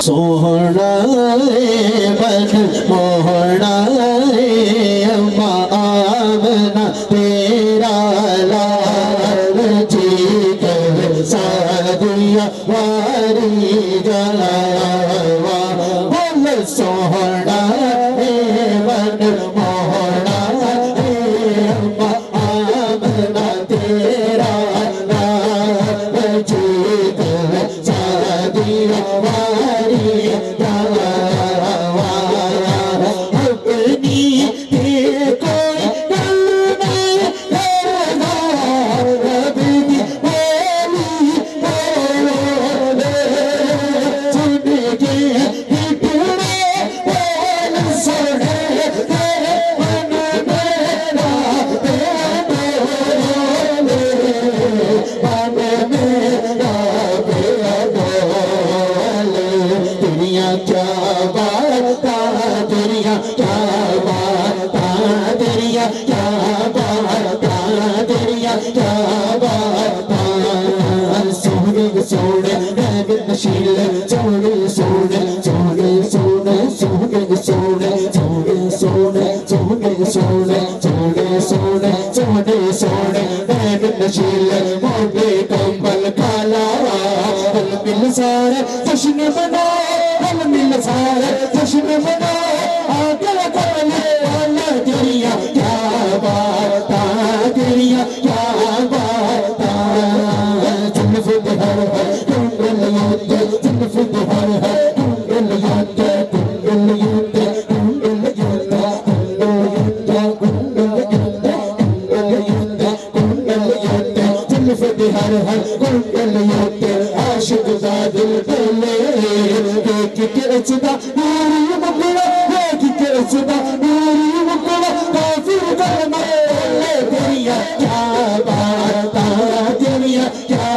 सोहना बन मोहना अम्मा आमना तेरा लाल जी कर सादिया वारी जलावा बोल सोहना बन मोहना अम्मा आमना तेरा लाल जी कर सादिया कंबल काला मिल सारे जश्न मना मिल सारे जश्न मना आगे तेरिया क्या बात तेरिया क्या बात जुल्फ हर है कुंडल योते जुल्फ हर है कुंडल योते कुंडल योते कुंडल योते कुंडल योते कुंडल योते जुल्फ हर है कुंडल योते आशिक दा दिल डोले के अचदा नूरी मुकला के अचदा नूरी मुकला काफिर कलमा तेरिया क्या बात तेरिया क्या